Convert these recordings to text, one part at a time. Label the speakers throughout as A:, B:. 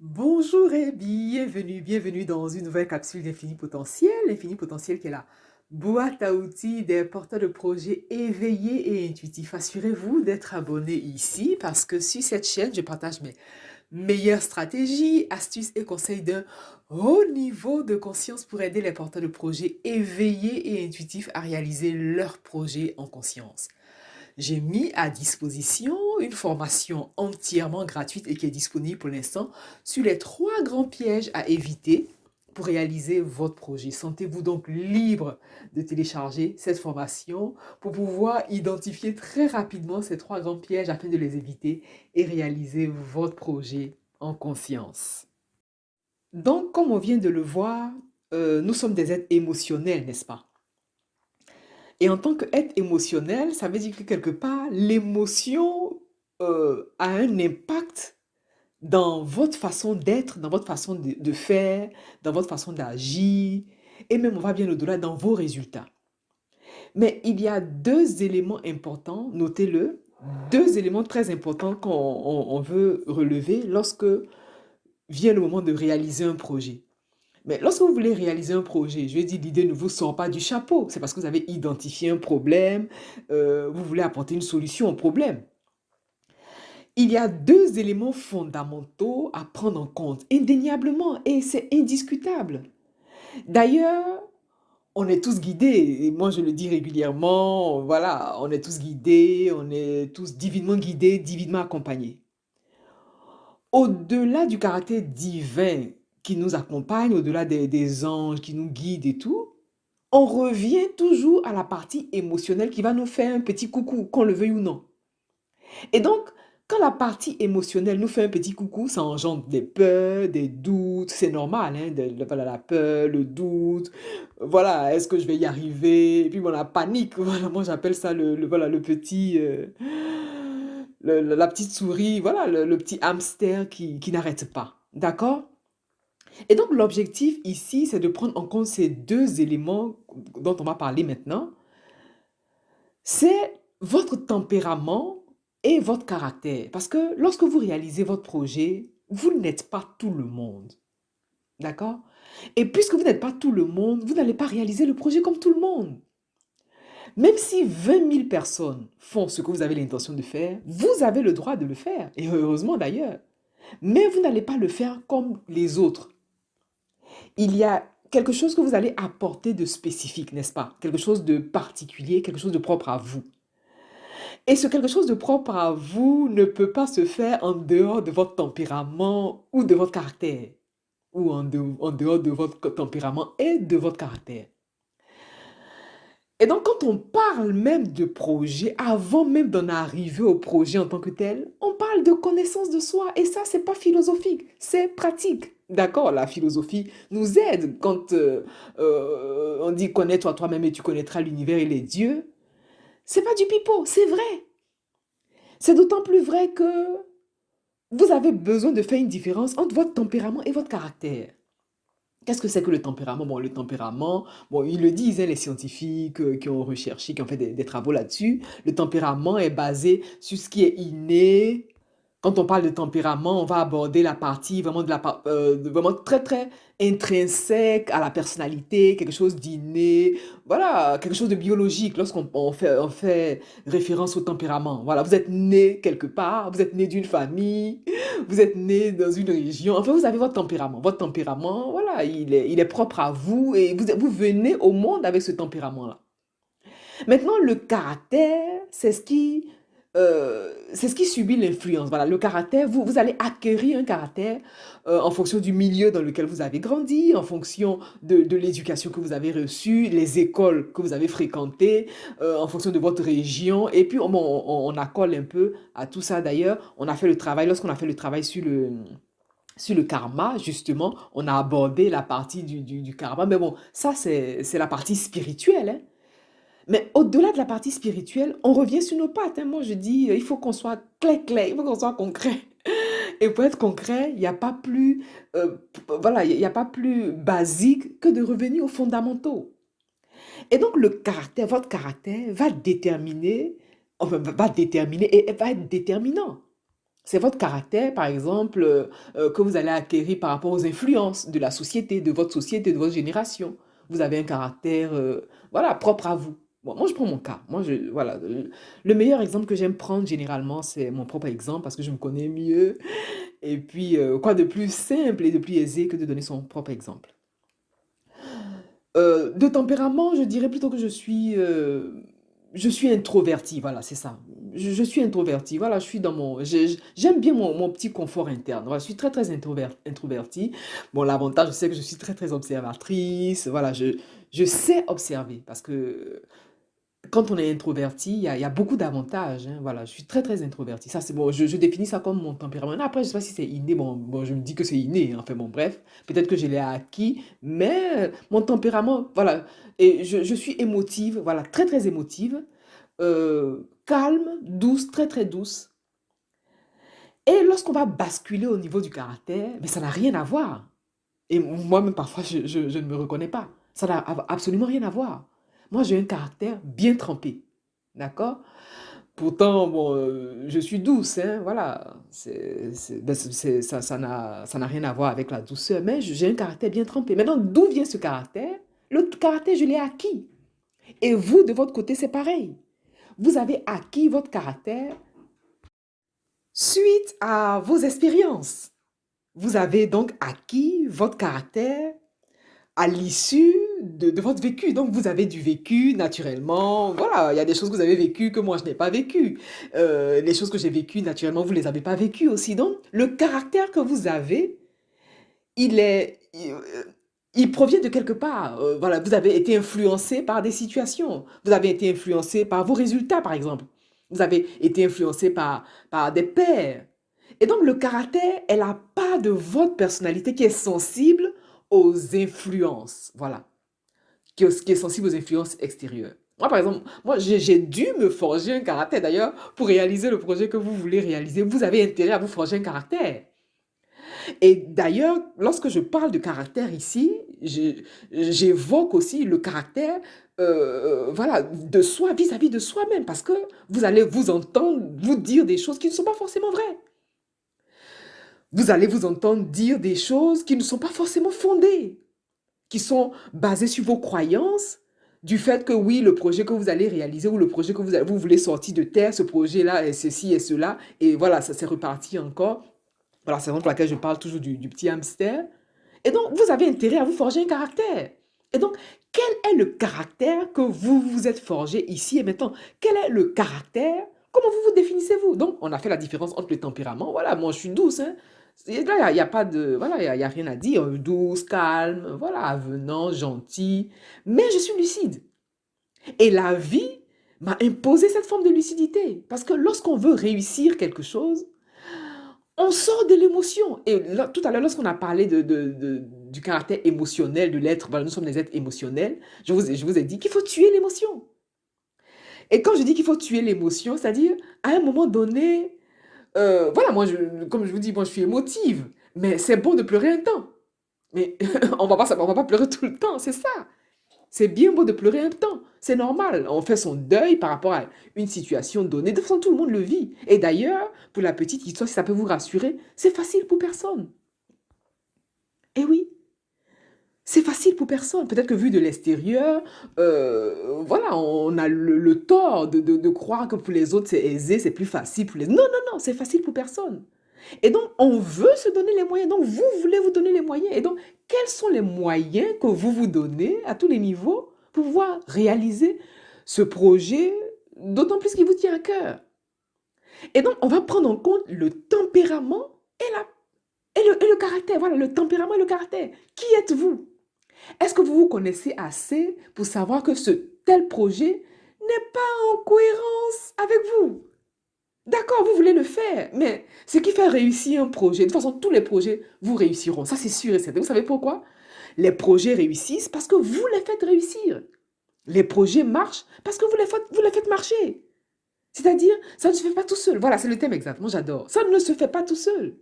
A: Bonjour et bienvenue dans une nouvelle capsule d'Infini Potentiel. L'Infini Potentiel qui est la boîte à outils des porteurs de projets éveillés et intuitifs. Assurez-vous d'être abonné ici parce que sur cette chaîne, je partage mes meilleures stratégies, astuces et conseils d'un haut niveau de conscience pour aider les porteurs de projets éveillés et intuitifs à réaliser leurs projets en conscience. J'ai mis à disposition une formation entièrement gratuite et qui est disponible pour l'instant sur les 3 grands pièges à éviter pour réaliser votre projet. Sentez-vous donc libre de télécharger cette formation pour pouvoir identifier très rapidement ces 3 grands pièges afin de les éviter et réaliser votre projet en conscience. Donc, comme on vient de le voir, nous sommes des êtres émotionnels, n'est-ce pas? Et en tant qu'être émotionnel, ça veut dire que quelque part, l'émotion a un impact dans votre façon d'être, dans votre façon de faire, dans votre façon d'agir, et même on va bien au-delà dans vos résultats. Mais il y a 2 éléments importants, notez-le, 2 éléments très importants qu'on veut relever lorsque vient le moment de réaliser un projet. Mais lorsque vous voulez réaliser un projet, je veux dire, l'idée ne vous sort pas du chapeau. C'est parce que vous avez identifié un problème, vous voulez apporter une solution au problème. Il y a 2 éléments fondamentaux à prendre en compte, indéniablement, et c'est indiscutable. D'ailleurs, on est tous guidés, et moi je le dis régulièrement, voilà, on est tous guidés, on est tous divinement guidés, divinement accompagnés. Au-delà du caractère divin qui nous accompagne, au-delà des anges qui nous guident et tout, on revient toujours à la partie émotionnelle qui va nous faire un petit coucou, qu'on le veuille ou non. Et donc, quand la partie émotionnelle nous fait un petit coucou, ça engendre des peurs, des doutes, c'est normal, hein, voilà, la peur, le doute, voilà, est-ce que je vais y arriver? Et puis, bon, la panique, voilà, moi j'appelle ça voilà, le petit, la petite souris, voilà, le petit hamster qui n'arrête pas, d'accord? Et donc, l'objectif ici, c'est de prendre en compte ces 2 éléments dont on va parler maintenant. C'est votre tempérament et votre caractère. Parce que lorsque vous réalisez votre projet, vous n'êtes pas tout le monde. D'accord? Et puisque vous n'êtes pas tout le monde, vous n'allez pas réaliser le projet comme tout le monde. Même si 20 000 personnes font ce que vous avez l'intention de faire, vous avez le droit de le faire. Et heureusement d'ailleurs. Mais vous n'allez pas le faire comme les autres. Il y a quelque chose que vous allez apporter de spécifique, n'est-ce pas? Quelque chose de particulier, quelque chose de propre à vous. Et ce quelque chose de propre à vous ne peut pas se faire en dehors de votre tempérament ou de votre caractère, ou en dehors de votre tempérament et de votre caractère. Et donc, quand on parle même de projet, avant même d'en arriver au projet en tant que tel, on parle de connaissance de soi. Et ça, c'est pas philosophique, c'est pratique. D'accord, la philosophie nous aide quand on dit connais-toi toi-même et tu connaîtras l'univers et les dieux. C'est pas du pipeau, c'est vrai. C'est d'autant plus vrai que vous avez besoin de faire une différence entre votre tempérament et votre caractère. Qu'est-ce que c'est que le tempérament? Bon, le tempérament, bon, ils le disent, hein, les scientifiques qui ont recherché, qui ont fait des travaux là-dessus. Le tempérament est basé sur ce qui est inné. Quand on parle de tempérament, on va aborder la partie vraiment, vraiment très, très intrinsèque à la personnalité, quelque chose d'inné, voilà, quelque chose de biologique lorsqu'on on fait référence au tempérament. Voilà, vous êtes né quelque part, vous êtes né d'une famille, vous êtes né dans une région, enfin, vous avez votre tempérament. Votre tempérament, voilà, il est propre à vous et vous venez au monde avec ce tempérament-là. Maintenant, le caractère, c'est ce qui subit l'influence. Voilà, le caractère, vous allez acquérir un caractère en fonction du milieu dans lequel vous avez grandi, en fonction de l'éducation que vous avez reçue, les écoles que vous avez fréquentées, en fonction de votre région. Et puis, on accole un peu à tout ça d'ailleurs. On a fait le travail, lorsqu'on a fait le travail sur le karma, justement, on a abordé la partie du karma. Mais bon, ça, c'est la partie spirituelle, hein. Mais au-delà de la partie spirituelle, on revient sur nos pattes, hein. Moi, je dis, il faut qu'on soit clair, il faut qu'on soit concret. Et pour être concret, il n'y a pas plus, voilà, il y a pas plus basique que de revenir aux fondamentaux. Et donc, le caractère, votre caractère va déterminer, enfin, va déterminer et va être déterminant. C'est votre caractère, par exemple, que vous allez acquérir par rapport aux influences de la société, de votre société, de votre génération. Vous avez un caractère, voilà, propre à vous. Bon, moi, je prends mon cas. Voilà, le meilleur exemple que j'aime prendre généralement, c'est mon propre exemple parce que je me connais mieux. Et puis, quoi de plus simple et de plus aisé que de donner son propre exemple. De tempérament, je dirais plutôt que je suis introverti, voilà, c'est ça. Je suis introverti, voilà, je suis dans j'aime bien mon petit confort interne. Voilà, je suis très, très introverti. Bon, l'avantage, c'est que je suis très, très observatrice. Voilà, je sais observer parce que quand on est introverti, il y a beaucoup d'avantages, hein. Voilà, je suis très, très introverti. Ça, c'est bon, je définis ça comme mon tempérament. Après, je ne sais pas si c'est inné. Bon, je me dis que c'est inné, hein. Enfin, bon, bref, peut-être que je l'ai acquis, mais mon tempérament, voilà. Et je suis émotive, voilà, très, très émotive, calme, douce, très, très douce. Et lorsqu'on va basculer au niveau du caractère, mais ça n'a rien à voir. Et moi-même, parfois, je ne me reconnais pas. Ça n'a absolument rien à voir. Moi, j'ai un caractère bien trempé. D'accord? Pourtant, bon, je suis douce, hein, voilà. Ça n'a rien à voir avec la douceur, mais j'ai un caractère bien trempé. Maintenant, d'où vient ce caractère? Le caractère, je l'ai acquis. Et vous, de votre côté, c'est pareil. Vous avez acquis votre caractère suite à vos expériences. Vous avez donc acquis votre caractère à l'issue de votre vécu. Donc, vous avez du vécu naturellement. Voilà, il y a des choses que vous avez vécues que moi, je n'ai pas vécues. Les choses que j'ai vécues naturellement, vous ne les avez pas vécues aussi. Donc, le caractère que vous avez, il est... il provient de quelque part. Voilà, vous avez été influencé par des situations. Vous avez été influencé par vos résultats, par exemple. Vous avez été influencé par des pairs. Et donc, le caractère est la part de votre personnalité qui est sensible aux influences. Voilà. Qui est sensible aux influences extérieures. Moi, par exemple, moi, j'ai dû me forger un caractère. D'ailleurs, pour réaliser le projet que vous voulez réaliser, vous avez intérêt à vous forger un caractère. Et d'ailleurs, lorsque je parle de caractère ici, j'évoque aussi le caractère voilà, de soi vis-à-vis de soi-même, parce que vous allez vous entendre vous dire des choses qui ne sont pas forcément vraies. Vous allez vous entendre dire des choses qui ne sont pas forcément fondées, qui sont basées sur vos croyances, du fait que oui, le projet que vous allez réaliser ou le projet que vous voulez sortir de terre, ce projet-là est ceci et cela, et voilà, ça s'est reparti encore. Voilà, c'est la raison pour laquelle je parle toujours du petit hamster. Et donc, vous avez intérêt à vous forger un caractère. Et donc, quel est le caractère que vous vous êtes forgé ici et maintenant? Quel est le caractère? Comment vous vous définissez-vous? Donc, on a fait la différence entre le tempérament. Voilà, moi, je suis douce, hein. Et là, il y a pas de... Voilà, y a rien à dire. Douce, calme, voilà, avenant, gentil. Mais je suis lucide. Et la vie m'a imposé cette forme de lucidité. Parce que lorsqu'on veut réussir quelque chose, on sort de l'émotion. Et là, tout à l'heure, lorsqu'on a parlé du caractère émotionnel de l'être, voilà, nous sommes des êtres émotionnels, je vous ai dit qu'il faut tuer l'émotion. Et quand je dis qu'il faut tuer l'émotion, c'est-à-dire, à un moment donné, voilà, comme je vous dis, moi, je suis émotive, mais c'est bon de pleurer un temps. Mais on va pas pleurer tout le temps, c'est ça. C'est bien beau de pleurer un temps, c'est normal. On fait son deuil par rapport à une situation donnée. De toute façon, tout le monde le vit. Et d'ailleurs, pour la petite histoire, si ça peut vous rassurer, c'est facile pour personne. Eh oui, c'est facile pour personne. Peut-être que vu de l'extérieur, voilà, on a le tort de croire que pour les autres, c'est aisé, c'est plus facile pour les... Non, non, non, c'est facile pour personne. Et donc, on veut se donner les moyens. Donc, vous voulez vous donner les moyens. Et donc, quels sont les moyens que vous vous donnez à tous les niveaux pour pouvoir réaliser ce projet, d'autant plus qu'il vous tient à cœur? Et donc, on va prendre en compte le tempérament et le caractère. Voilà, le tempérament et le caractère. Qui êtes-vous? Est-ce que vous vous connaissez assez pour savoir que ce tel projet n'est pas en cohérence avec vous? D'accord, vous voulez le faire, mais ce qui fait réussir un projet, de toute façon, tous les projets, vous réussiront. Ça, c'est sûr et certain. Vous savez pourquoi? Les projets réussissent parce que vous les faites réussir. Les projets marchent parce que vous les faites marcher. C'est-à-dire, ça ne se fait pas tout seul. Voilà, c'est le thème exact. Moi, j'adore. Ça ne se fait pas tout seul.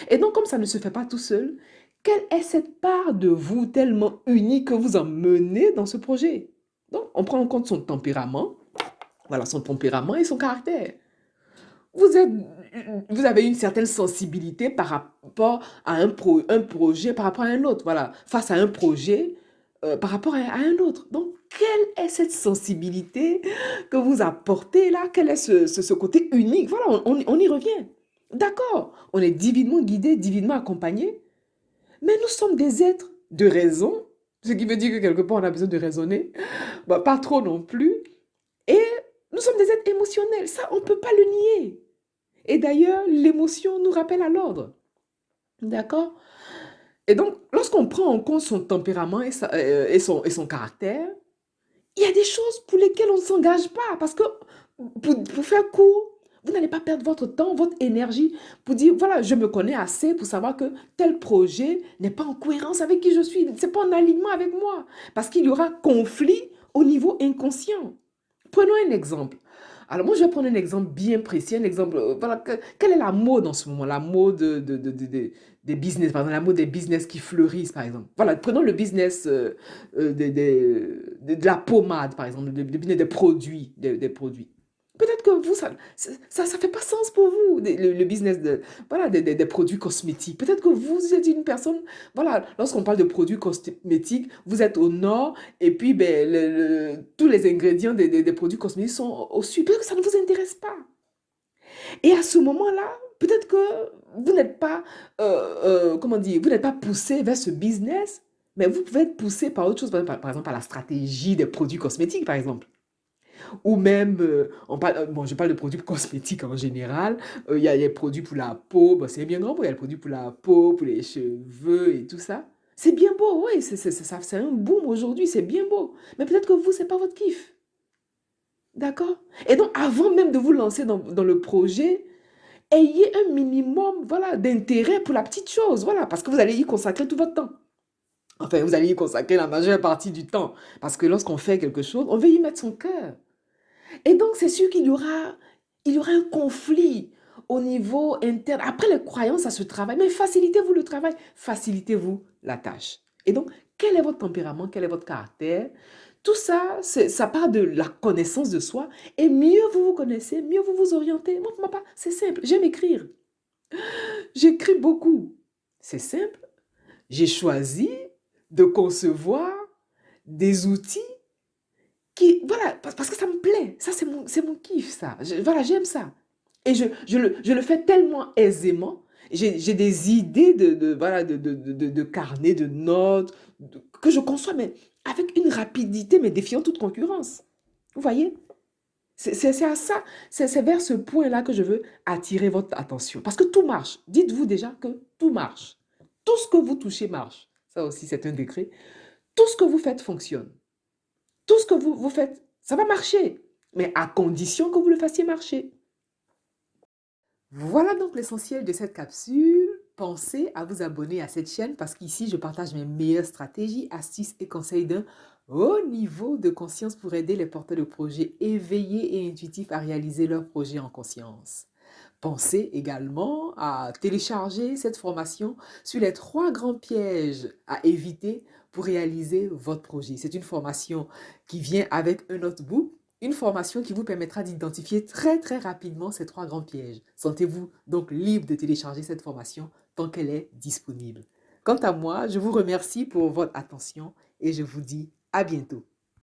A: Et donc, comme ça ne se fait pas tout seul, quelle est cette part de vous tellement unique que vous emmenez dans ce projet? Donc, on prend en compte son tempérament, voilà, son tempérament et son caractère. vous êtes, vous avez une certaine sensibilité par rapport à un projet, par rapport à un autre. Voilà, face à un projet, par rapport à un autre. Donc, quelle est cette sensibilité que vous apportez là? Quel est ce côté unique? Voilà, on y revient. D'accord, on est divinement guidé, divinement accompagné, mais nous sommes des êtres de raison, ce qui veut dire que quelque part on a besoin de raisonner, bah, pas trop non plus, et nous sommes des êtres émotionnels, ça on ne peut pas le nier. Et d'ailleurs, l'émotion nous rappelle à l'ordre. D'accord? Et donc, lorsqu'on prend en compte son tempérament et son caractère, il y a des choses pour lesquelles on ne s'engage pas. Parce que, pour faire court, vous n'allez pas perdre votre temps, votre énergie pour dire, voilà, je me connais assez pour savoir que tel projet n'est pas en cohérence avec qui je suis. C'est pas en alignement avec moi. Parce qu'il y aura conflit au niveau inconscient. Prenons un exemple. Alors moi, je vais prendre un exemple bien précis, un exemple, voilà, quelle est la mode en ce moment? La mode des business, par exemple, la mode des business qui fleurissent, par exemple. Voilà, prenons le business de la pommade, par exemple, le business des produits, des produits. Peut-être que vous, ça fait pas sens pour vous, le business voilà, des produits cosmétiques. Peut-être que vous êtes une personne, voilà, lorsqu'on parle de produits cosmétiques, vous êtes au nord, et puis ben, tous les ingrédients des produits cosmétiques sont au sud. Peut-être que ça ne vous intéresse pas. Et à ce moment-là, peut-être que vous n'êtes pas, comment dire, vous n'êtes pas poussé vers ce business, mais vous pouvez être poussé par autre chose, par exemple, par la stratégie des produits cosmétiques, par exemple. Ou même, bon, je parle de produits cosmétiques en général. Il y a les produits pour la peau, bon, c'est bien grand, il y a les produits pour la peau, pour les cheveux et tout ça. C'est bien beau, oui, c'est un boom aujourd'hui, c'est bien beau. Mais peut-être que vous, c'est pas votre kiff. D'accord? Et donc, avant même de vous lancer dans le projet, ayez un minimum, voilà, d'intérêt pour la petite chose, voilà, parce que vous allez y consacrer tout votre temps. Enfin, vous allez y consacrer la majeure partie du temps. Parce que lorsqu'on fait quelque chose, on veut y mettre son cœur. Et donc, c'est sûr il y aura un conflit au niveau interne. Après, les croyances, ça se travaille. Mais facilitez-vous le travail, facilitez-vous la tâche. Et donc, quel est votre tempérament, quel est votre caractère? Tout ça, ça part de la connaissance de soi. Et mieux vous vous connaissez, mieux vous vous orientez. Moi, pour ma part, c'est simple. J'aime écrire. J'écris beaucoup. C'est simple. J'ai choisi de concevoir des outils voilà, parce que ça me plaît. Ça, c'est mon kiff, ça. Voilà, j'aime ça. Et je le fais tellement aisément. J'ai des idées voilà, de carnet, de notes, que je conçois, mais avec une rapidité, mais défiant toute concurrence. Vous voyez? C'est à ça, c'est vers ce point-là que je veux attirer votre attention. Parce que tout marche. Dites-vous déjà que tout marche. Tout ce que vous touchez marche. Ça aussi, c'est un décret. Tout ce que vous faites fonctionne. Tout ce que vous faites, ça va marcher, mais à condition que vous le fassiez marcher. Voilà donc l'essentiel de cette capsule. Pensez à vous abonner à cette chaîne parce qu'ici, je partage mes meilleures stratégies, astuces et conseils d'un haut niveau de conscience pour aider les porteurs de projets éveillés et intuitifs à réaliser leurs projets en conscience. Pensez également à télécharger cette formation sur les 3 grands pièges à éviter pour réaliser votre projet. C'est une formation qui vient avec un notebook, une formation qui vous permettra d'identifier très très rapidement ces 3 grands pièges. Sentez-vous donc libre de télécharger cette formation tant qu'elle est disponible. Quant à moi, je vous remercie pour votre attention et je vous dis à bientôt.